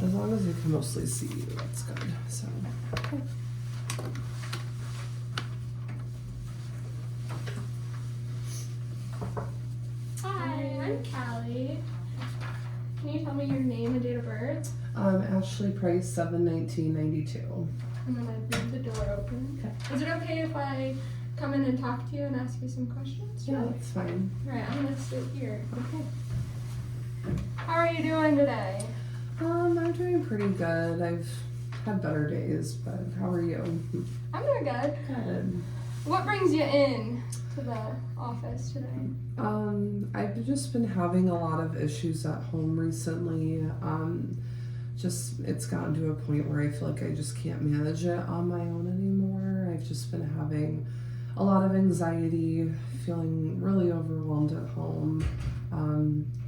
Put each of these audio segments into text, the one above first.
as long as I can mostly see you, that's good. So. Hi, I'm Callie. Can you tell me your name and date of birth? Ashley Price, 7/19/92. I'm gonna leave the door open. Okay. Is it okay if I come in and talk to you and ask you some questions? Yeah, that's fine. Alright, I'm gonna sit here. Okay. How are you doing today? I'm doing pretty good. I've had better days, but how are you? I'm doing good. Good. What brings you in to the office today? I've just been having a lot of issues at home recently. It's gotten to a point where I feel like I just can't manage it on my own anymore. I've just been having a lot of anxiety, feeling really overwhelmed at home.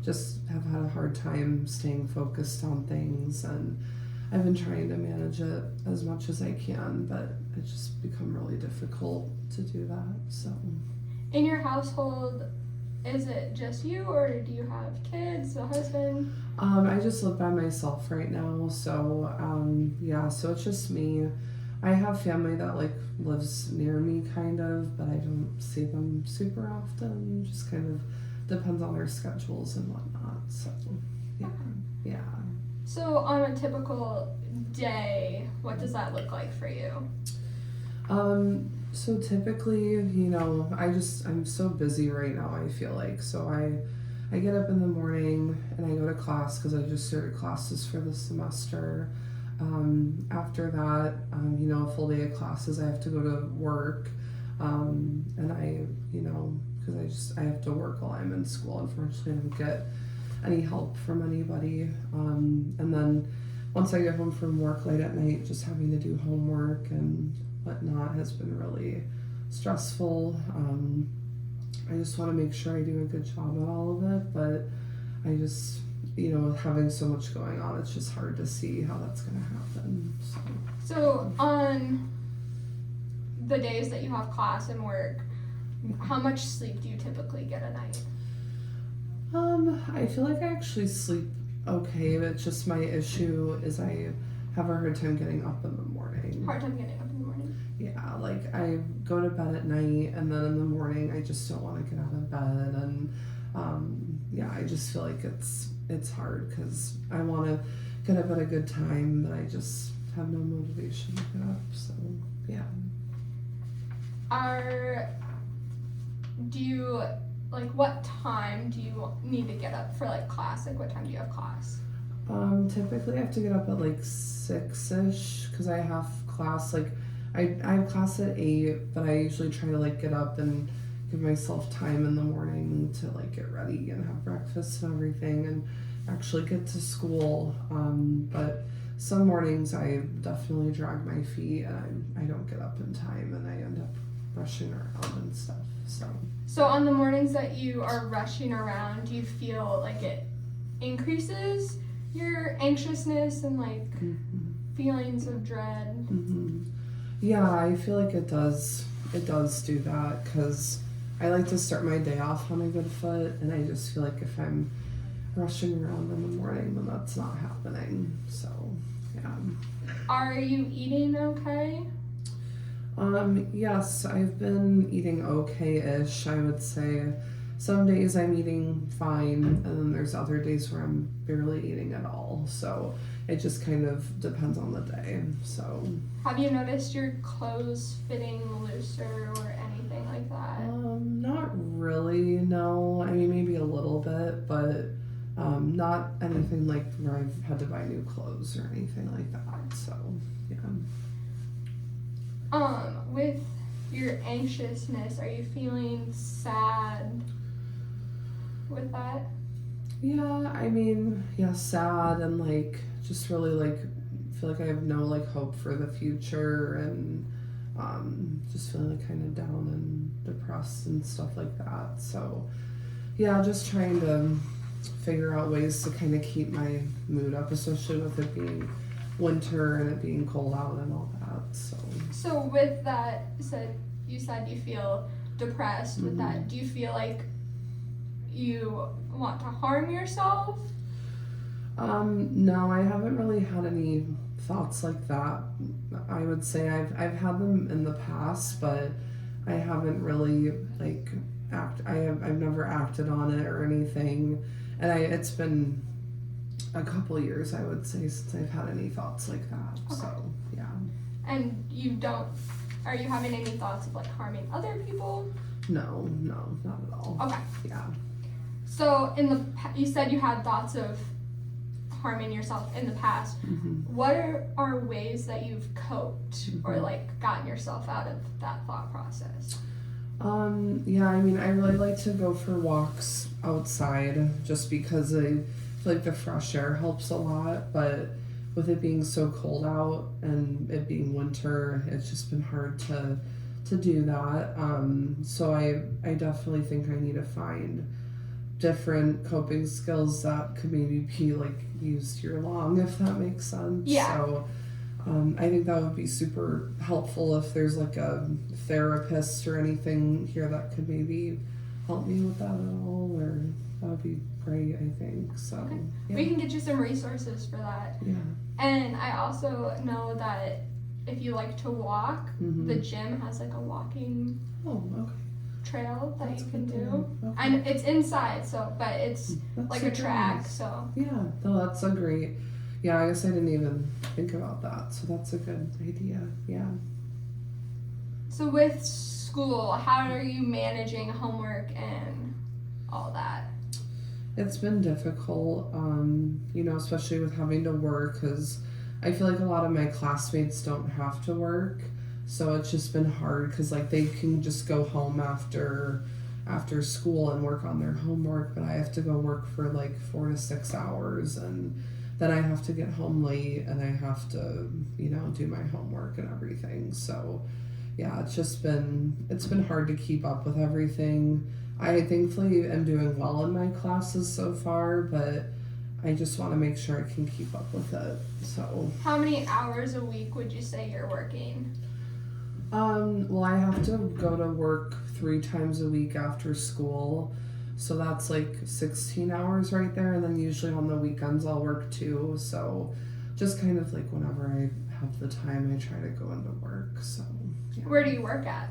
Just have had a hard time staying focused on things, and I've been trying to manage it as much as I can, but it's just become really difficult to do that. So, In your household, is it just you or do you have kids, a husband? I just live by myself right now, so so it's just me. I have family that lives near me kind of, but I don't see them super often. Just kind of depends on their schedules and whatnot. So yeah. So on a typical day, what does that look like for you? So typically, I'm so busy right now, I feel like. So I get up in the morning and I go to class because I just started classes for the semester. After that, a full day of classes, I have to go to work. And because I have to work while I'm in school. Unfortunately, I don't get any help from anybody. And then once I get home from work late at night, just having to do homework and whatnot has been really stressful. I just want to make sure I do a good job at all of it, but I just, having so much going on, it's just hard to see how that's going to happen. So on the days that you have class and work, how much sleep do you typically get a night? I feel like I actually sleep okay, but just my issue is I have a hard time getting up in the morning. Hard time getting up in the morning? Yeah, I go to bed at night and then in the morning I just don't want to get out of bed, and I just feel like it's hard because I want to get up at a good time, but I just have no motivation to get up. So yeah. What time do you need to get up for class? What time do you have class? Typically I have to get up at 6ish because I have class I have class at 8, but I usually try to get up and give myself time in the morning to get ready and have breakfast and everything and actually get to school. But some mornings I definitely drag my feet and I don't get up in time and I end up rushing around and stuff. So on the mornings that you are rushing around, do you feel like it increases your anxiousness and feelings of dread? Mm-hmm. Yeah, I feel like it does do that because I like to start my day off on a good foot, and I just feel like if I'm rushing around in the morning, then that's not happening. So yeah. Are you eating okay? Yes, I've been eating okay-ish, I would say. Some days I'm eating fine, and then there's other days where I'm barely eating at all. So it just kind of depends on the day. So have you noticed your clothes fitting looser or anything like that? Not really, no. I mean, maybe a little bit, but not anything where I've had to buy new clothes or anything like that. So yeah. With your anxiousness, are you feeling sad with that? Yeah, I mean, sad and just really feel like I have no hope for the future, and just feeling kind of down and depressed and stuff like that. So yeah, just trying to figure out ways to kind of keep my mood up, especially with it being winter and it being cold out and all that. So with that you said you feel depressed with that. Do you feel like you want to harm yourself? No, I haven't really had any thoughts like that. I would say I've had them in the past, but I haven't really like I've never acted on it or anything. And it's been a couple years, I would say, since I've had any thoughts like that. Okay. So, yeah. And are you having any thoughts of like harming other people? No, not at all. Okay. Yeah. So you said you had thoughts of harming yourself in the past. Mm-hmm. What are ways that you've coped or like gotten yourself out of that thought process? Yeah, I mean, I really like to go for walks outside just because I feel like the fresh air helps a lot, but with it being so cold out and it being winter, it's just been hard to do that. So I definitely think I need to find different coping skills that could maybe be like used year long, if that makes sense. Yeah. So I think that would be super helpful if there's like a therapist or anything here that could maybe help me with that at all, or that would be great, I think. So Okay. yeah. We can get you some resources for that. Yeah. And I also know that if you like to walk, Mm-hmm. the gym has like a walking Oh, okay. trail that That's you can good to do. know. Okay. And it's inside, but it's That's like a super track, nice. so. Yeah, no, that's a great. Yeah, I guess I didn't even think about that. So that's a good idea. Yeah. So with school, how are you managing homework and all that? It's been difficult, especially with having to work, because I feel like a lot of my classmates don't have to work. So it's just been hard because like they can just go home after school and work on their homework, but I have to go work for like 4 to 6 hours, and then I have to get home late and I have to, do my homework and everything. So yeah, it's been hard to keep up with everything. I thankfully am doing well in my classes so far, but I just want to make sure I can keep up with it. So How many hours a week would you say you're working? well, I have to go to work 3 times a week after school. So that's like 16 hours right there. And then usually on the weekends I'll work too. So just kind of like whenever I have the time, I try to go into work. So yeah. Where do you work at?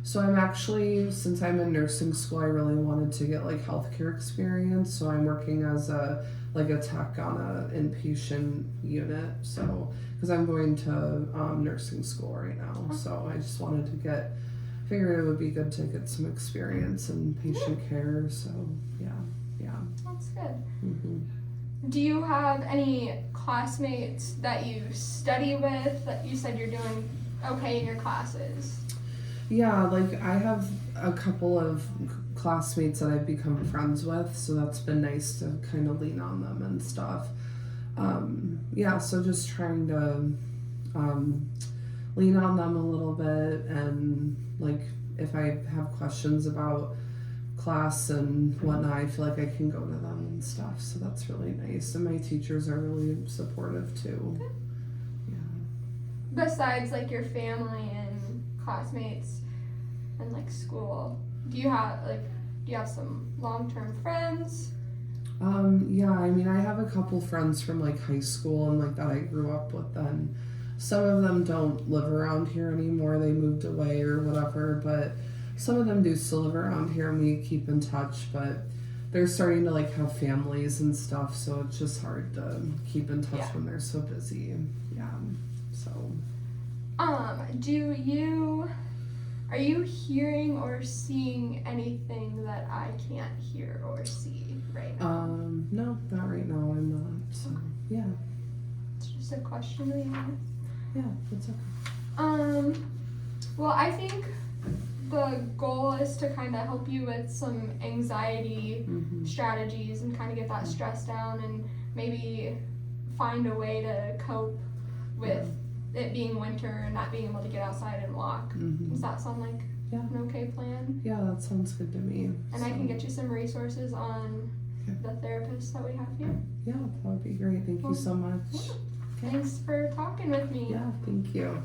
So I'm actually, since I'm in nursing school, I really wanted to get like healthcare experience. So I'm working as a tech on a inpatient unit. So, because I'm going to nursing school right now. So I just wanted to figured it would be good to get some experience in patient care. So yeah. That's good. Mm-hmm. Do you have any classmates that you study with that you said you're doing okay in your classes? Yeah, like I have a couple of classmates that I've become friends with, so that's been nice to kind of lean on them and stuff. So just trying to lean on them a little bit, and like if I have questions about class and whatnot, I feel like I can go to them and stuff, so that's really nice. And my teachers are really supportive too. Okay. Yeah. Besides like your family and classmates and like school, do you have some long-term friends? Yeah, I mean, I have a couple friends from like high school and like that I grew up with then. Some of them don't live around here anymore, they moved away or whatever, but some of them do still live around here and we keep in touch, but they're starting to like have families and stuff, so it's just hard to keep in touch when they're so busy. Yeah, so. Are you hearing or seeing anything that I can't hear or see right now? No, not right now, I'm not, so, yeah. It's just a question we have. Yeah, that's okay. Well, I think the goal is to kind of help you with some anxiety strategies and kind of get that stress down and maybe find a way to cope with it being winter and not being able to get outside and walk. Does that sound like an okay plan? Yeah, that sounds good to me. And I can get you some resources on the therapist that we have here. Yeah, that would be great. Thank you so much. Thanks for talking with me. Yeah, thank you.